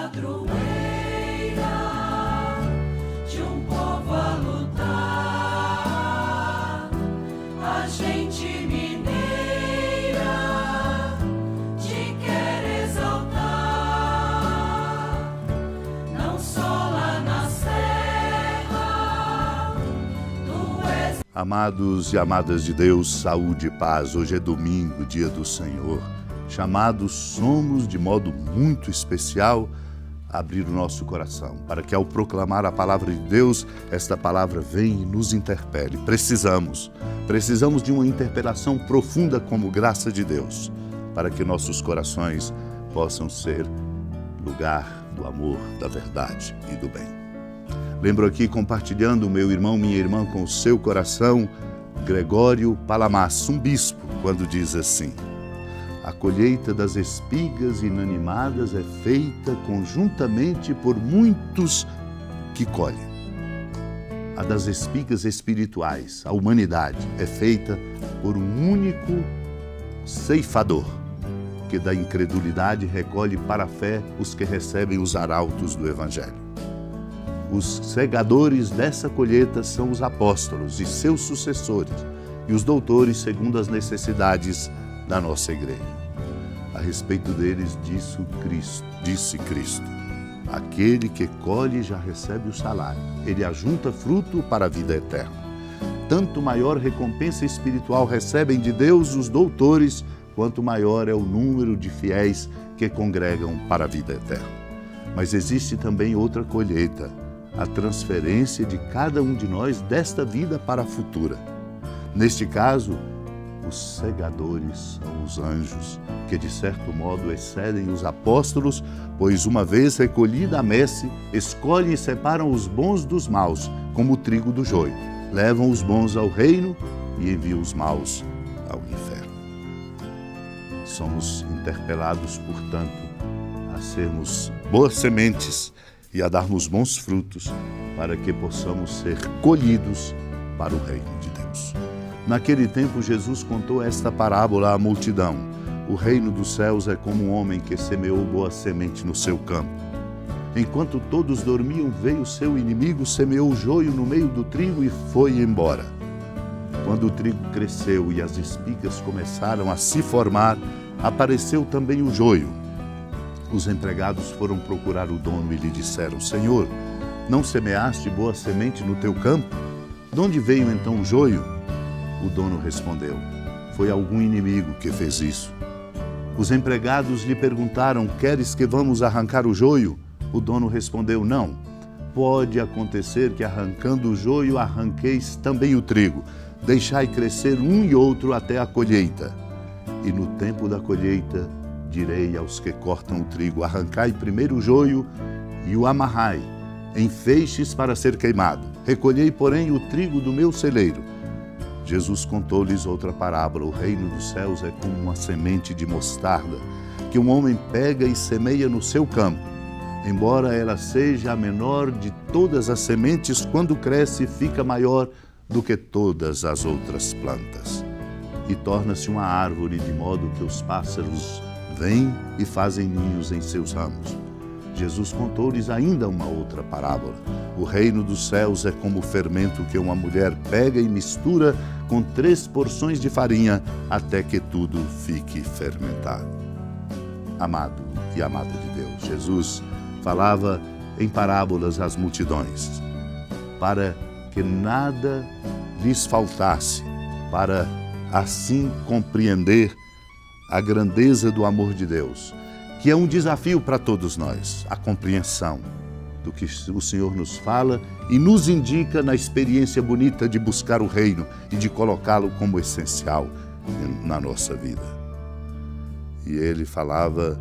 padroeira de um povo a lutar, a gente mineira te quer exaltar, não só lá na serra, tu és. Amados e amadas de Deus, saúde e paz. Hoje é domingo, dia do Senhor. Chamados somos de modo muito especial a abrir o nosso coração, para que ao proclamar a palavra de Deus, esta palavra venha e nos interpele. Precisamos de uma interpelação profunda como graça de Deus, para que nossos corações possam ser lugar do amor, da verdade e do bem. Lembro aqui, compartilhando, meu irmão, minha irmã, com o seu coração, Gregório Palamasso, um bispo, quando diz assim: a colheita das espigas inanimadas é feita conjuntamente por muitos que colhem. A das espigas espirituais, a humanidade, é feita por um único ceifador, que da incredulidade recolhe para a fé os que recebem os arautos do Evangelho. Os segadores dessa colheita são os apóstolos e seus sucessores, e os doutores segundo as necessidades da nossa igreja. A respeito deles disse Cristo: aquele que colhe já recebe o salário, ele ajunta fruto para a vida eterna. Tanto maior recompensa espiritual recebem de Deus os doutores, quanto maior é o número de fiéis que congregam para a vida eterna. Mas existe também outra colheita, a transferência de cada um de nós desta vida para a futura. Neste caso, os segadores são os anjos, que de certo modo excedem os apóstolos, pois uma vez recolhida a messe, escolhem e separam os bons dos maus, como o trigo do joio. Levam os bons ao reino e enviam os maus ao inferno. Somos interpelados, portanto, a sermos boas sementes e a darmos bons frutos, para que possamos ser colhidos para o reino de Deus. Naquele tempo, Jesus contou esta parábola à multidão: o reino dos céus é como um homem que semeou boa semente no seu campo. Enquanto todos dormiam, veio seu inimigo, semeou o joio no meio do trigo e foi embora. Quando o trigo cresceu e as espigas começaram a se formar, apareceu também o joio. Os empregados foram procurar o dono e lhe disseram: Senhor, não semeaste boa semente no teu campo? De onde veio então o joio? O dono respondeu: foi algum inimigo que fez isso. Os empregados lhe perguntaram: queres que vamos arrancar o joio? O dono respondeu: não. Pode acontecer que arrancando o joio arranqueis também o trigo. Deixai crescer um e outro até a colheita. E no tempo da colheita direi aos que cortam o trigo: arrancai primeiro o joio e o amarrai em feixes para ser queimado. Recolhei, porém, o trigo do meu celeiro. Jesus contou-lhes outra parábola: o reino dos céus é como uma semente de mostarda, que um homem pega e semeia no seu campo. Embora ela seja a menor de todas as sementes, quando cresce, fica maior do que todas as outras plantas. E torna-se uma árvore, de modo que os pássaros vêm e fazem ninhos em seus ramos. Jesus contou-lhes ainda uma outra parábola: o reino dos céus é como o fermento que uma mulher pega e mistura com 3 porções de farinha, até que tudo fique fermentado. Amado e amada de Deus, Jesus falava em parábolas às multidões, para que nada lhes faltasse, para assim compreender a grandeza do amor de Deus, que é um desafio para todos nós, a compreensão do que o Senhor nos fala e nos indica na experiência bonita de buscar o reino e de colocá-lo como essencial na nossa vida. E ele falava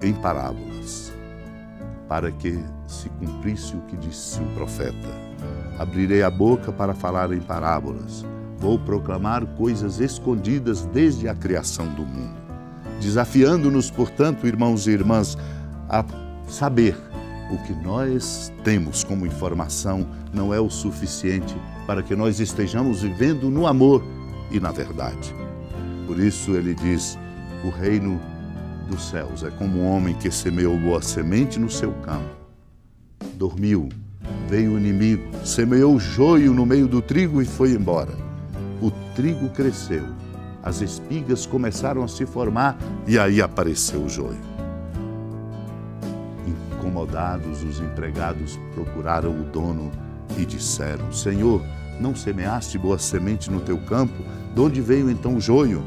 em parábolas, para que se cumprisse o que disse o profeta: abrirei a boca para falar em parábolas, vou proclamar coisas escondidas desde a criação do mundo. Desafiando-nos, portanto, irmãos e irmãs, a saber o que nós temos como informação não é o suficiente para que nós estejamos vivendo no amor e na verdade. Por isso ele diz: o reino dos céus é como um homem que semeou boa semente no seu campo. Dormiu, veio o inimigo, semeou joio no meio do trigo e foi embora. O trigo cresceu, as espigas começaram a se formar e aí apareceu o joio. Incomodados, os empregados procuraram o dono e disseram: Senhor, não semeaste boa semente no teu campo? De onde veio então o joio?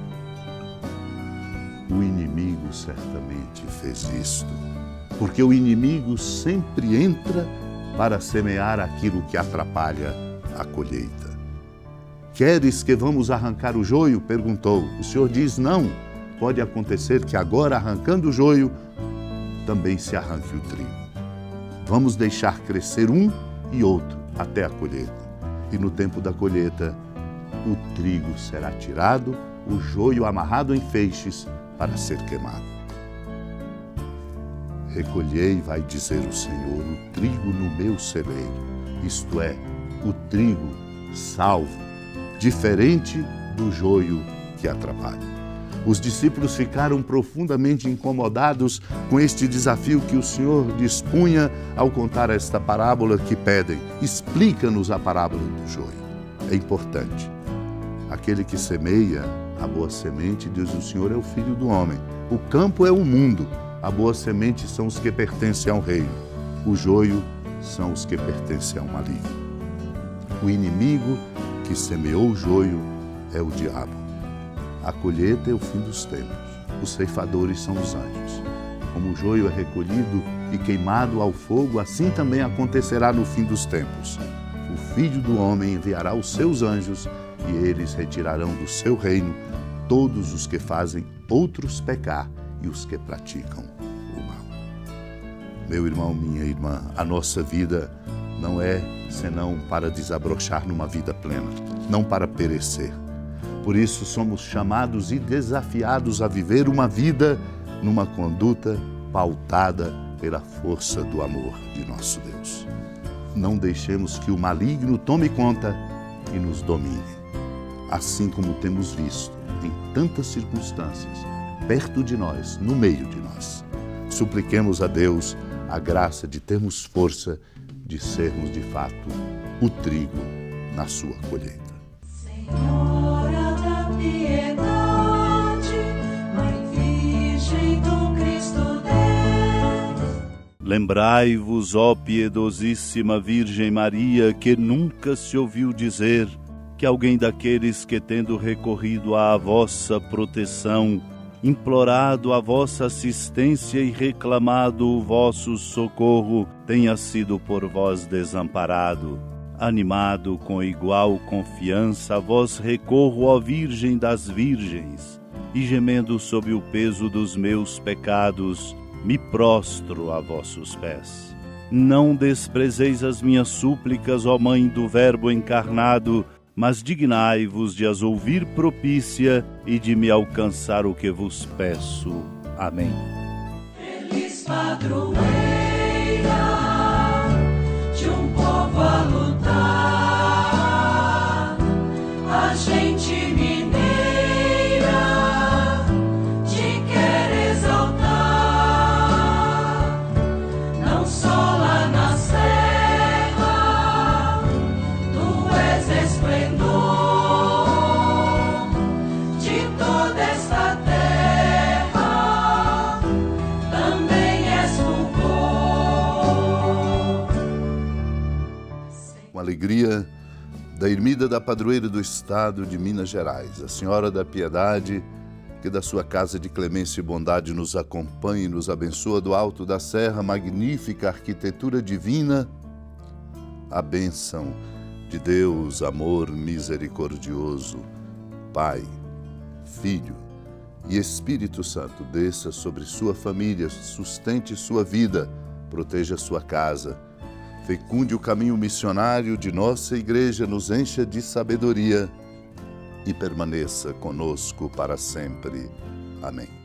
O inimigo certamente fez isto, porque o inimigo sempre entra para semear aquilo que atrapalha a colheita. Queres que vamos arrancar o joio? Perguntou. O Senhor diz: não. Pode acontecer que agora, arrancando o joio, também se arranque o trigo. Vamos deixar crescer um e outro até a colheita. E no tempo da colheita, o trigo será tirado, o joio amarrado em feixes para ser queimado. Recolhei, vai dizer o Senhor, o trigo no meu celeiro, isto é, o trigo salvo, diferente do joio que atrapalha. Os discípulos ficaram profundamente incomodados com este desafio que o Senhor dispunha ao contar esta parábola que pedem. Explica-nos a parábola do joio. É importante. Aquele que semeia a boa semente, diz o Senhor, é o Filho do Homem. O campo é o mundo. A boa semente são os que pertencem ao reino. O joio são os que pertencem ao maligno. O inimigo que semeou o joio é o diabo. A colheita é o fim dos tempos. Os ceifadores são os anjos. Como o joio é recolhido e queimado ao fogo, assim também acontecerá no fim dos tempos. O Filho do Homem enviará os seus anjos e eles retirarão do seu reino todos os que fazem outros pecar e os que praticam o mal. Meu irmão, minha irmã, a nossa vida não é senão para desabrochar numa vida plena, não para perecer. Por isso somos chamados e desafiados a viver uma vida numa conduta pautada pela força do amor de nosso Deus. Não deixemos que o maligno tome conta e nos domine. Assim como temos visto em tantas circunstâncias, perto de nós, no meio de nós. Supliquemos a Deus a graça de termos força de sermos de fato o trigo na sua colheita. Senhora da piedade, Mãe Virgem do Cristo Deus. Lembrai-vos, ó piedosíssima Virgem Maria, que nunca se ouviu dizer que alguém daqueles que, tendo recorrido à vossa proteção, implorado a vossa assistência e reclamado o vosso socorro, tenha sido por vós desamparado. Animado com igual confiança, a vós recorro, ó Virgem das Virgens, e gemendo sob o peso dos meus pecados, me prostro a vossos pés. Não desprezeis as minhas súplicas, ó Mãe do Verbo encarnado, mas dignai-vos de as ouvir propícia e de me alcançar o que vos peço. Amém. Feliz padroeira de um povo a lutar, a gente mineira te quer exaltar, não só lá na serra, tu és esplendor de toda esta terra, também és fulgor. Com alegria da ermida da padroeira do estado de Minas Gerais, a Senhora da Piedade, que da sua casa de clemência e bondade nos acompanhe e nos abençoa do alto da serra, magnífica arquitetura divina, a bênção de Deus, amor misericordioso, Pai, Filho e Espírito Santo, desça sobre sua família, sustente sua vida, proteja sua casa, fecunde o caminho missionário de nossa igreja, nos encha de sabedoria e permaneça conosco para sempre. Amém.